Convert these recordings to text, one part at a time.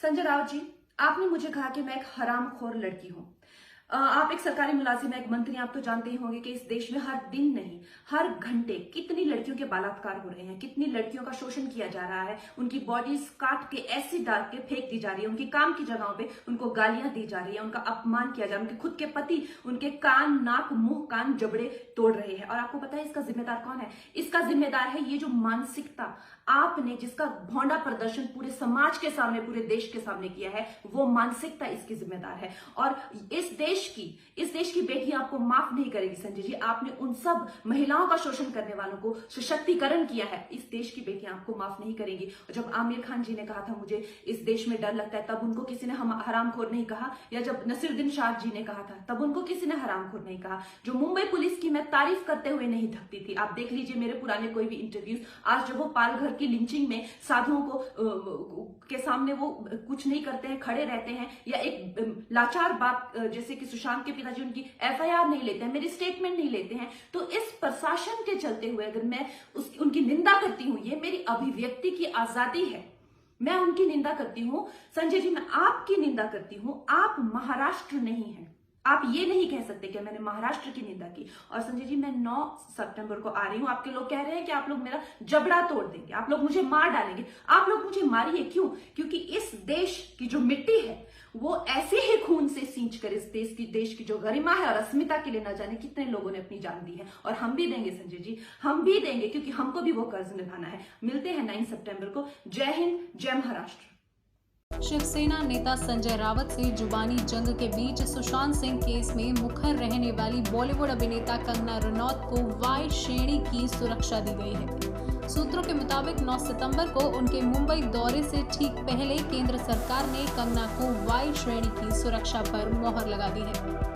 संजय राउत जी, आपने मुझे कहा कि मैं एक हरामखोर लड़की हूं। आप एक सरकारी मुलाजिम हैं, एक मंत्री, आप तो जानते ही होंगे कि इस देश में हर दिन नहीं, हर घंटे कितनी लड़कियों के बलात्कार हो रहे हैं, कितनी लड़कियों का शोषण किया जा रहा है, उनकी बॉडीज काट के ऐसी डाल के फेंक दी जा रही है, उनकी काम की जगहों पे उनको गालियां दी जा रही है, उनका अपमान किया जा रहा है, उनके खुद के पति उनके कान, नाक, मुंह, कान, जबड़े तोड़ रहे हैं। और आपको पता है इसका जिम्मेदार कौन है? इसका जिम्मेदार है ये जो मानसिकता आपने, जिसका भौंडा प्रदर्शन पूरे समाज के सामने, पूरे देश के सामने किया है, वो मानसिकता इसकी जिम्मेदार है। और इस देश की बेटी आपको माफ नहीं करेगी संजय जी। आपने उन सब महिलाओं का शोषण करने वालों को सशक्तिकरण किया है, इस देश की बेटियां आपको माफ नहीं करेंगी। और जब आमिर खान जी ने कहा था मुझे इस देश में डर लगता है, तब उनको किसी ने हरामखोर नहीं कहा, या जब नसीरुद्दीन शाह जी ने कहा था तब उनको किसी ने हरामखोर नहीं कहा। जो मुंबई पुलिस की मैं तारीफ करते हुए नहीं थकती थी, आप देख लीजिए मेरे पुराने कोई भी इंटरव्यूज, आज जब वो पालघर की लिंचिंग में साधुओं को के सामने वो कुछ नहीं करते हैं, खड़े रहते हैं, या एक लाचार बाप जैसे कि सुशांत के पिताजी उनकी एफआईआर नहीं लेते हैं, मेरी स्टेटमेंट नहीं लेते हैं, तो इस प्रशासन के चलते हुए अगर मैं उनकी निंदा करती हूं, ये मेरी अभिव्यक्ति की आजादी है, मैं उनकी निंदा करती हूं। संजय जी, मैं आपकी निंदा करती हूं, आप महाराष्ट्र नहीं है, आप ये नहीं कह सकते कि मैंने महाराष्ट्र की निंदा की। और संजय जी, मैं 9 सितंबर को आ रही हूं, आपके लोग कह रहे हैं कि आप लोग मेरा जबड़ा तोड़ देंगे, आप लोग मुझे मार डालेंगे। आप लोग मुझे मारिए, क्यों? क्योंकि इस देश की जो मिट्टी है वो ऐसे ही खून से सींच कर इस देश की जो गरिमा है और अस्मिता के लिए न जाने कितने लोगों ने अपनी जान दी है। और हम भी देंगे संजय जी, हम भी देंगे, क्योंकि हमको भी वो कर्ज निभाना है। मिलते हैं 9 सितंबर को। जय हिंद, जय महाराष्ट्र। शिवसेना नेता संजय रावत से जुबानी जंग के बीच सुशांत सिंह केस में मुखर रहने वाली बॉलीवुड अभिनेता कंगना रनौत को वाई श्रेणी की सुरक्षा दी गई है। सूत्रों के मुताबिक 9 सितंबर को उनके मुंबई दौरे से ठीक पहले केंद्र सरकार ने कंगना को वाई श्रेणी की सुरक्षा पर मोहर लगा दी है।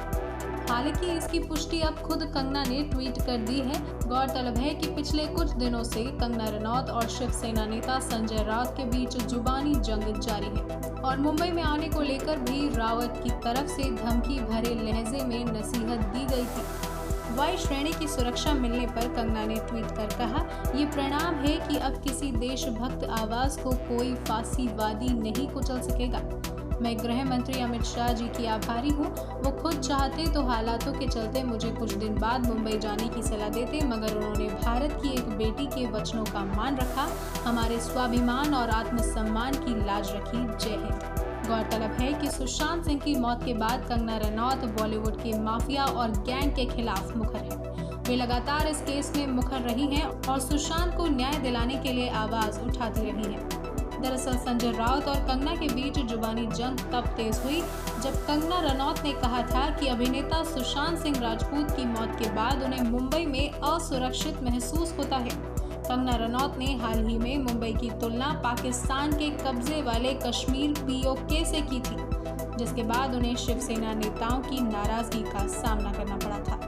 हालांकि इसकी पुष्टि अब खुद कंगना ने ट्वीट कर दी है। गौरतलब है कि पिछले कुछ दिनों से कंगना रनौत और शिवसेना नेता संजय रावत के बीच जुबानी जंग जारी है और मुंबई में आने को लेकर भी रावत की तरफ से धमकी भरे लहजे में नसीहत दी गई थी। वाई श्रेणी की सुरक्षा मिलने पर कंगना ने ट्वीट कर कहा, ये परिणाम है कि अब किसी देशभक्त आवाज को कोई फांसीवादी नहीं कुचल सकेगा। मैं गृह मंत्री अमित शाह जी की आभारी हूँ। वो खुद चाहते तो हालातों के चलते मुझे कुछ दिन बाद मुंबई जाने की सलाह देते, मगर उन्होंने भारत की एक बेटी के वचनों का मान रखा, हमारे स्वाभिमान और आत्मसम्मान की लाज रखी। जय हिंद। गौरतलब है कि सुशांत सिंह की मौत के बाद कंगना रनौत बॉलीवुड के माफिया और गैंग के खिलाफ मुखर है। वे लगातार इस केस में मुखर रही हैं और सुशांत को न्याय दिलाने के लिए आवाज उठाती रही हैं। दरअसल संजय राउत और कंगना के बीच जुबानी जंग तब तेज हुई जब कंगना रनौत ने कहा था कि अभिनेता सुशांत सिंह राजपूत की मौत के बाद उन्हें मुंबई में असुरक्षित महसूस होता है। कंगना रनौत ने हाल ही में मुंबई की तुलना पाकिस्तान के कब्जे वाले कश्मीर पीओके से की थी, जिसके बाद उन्हें शिवसेना नेताओं की नाराजगी का सामना करना पड़ा था।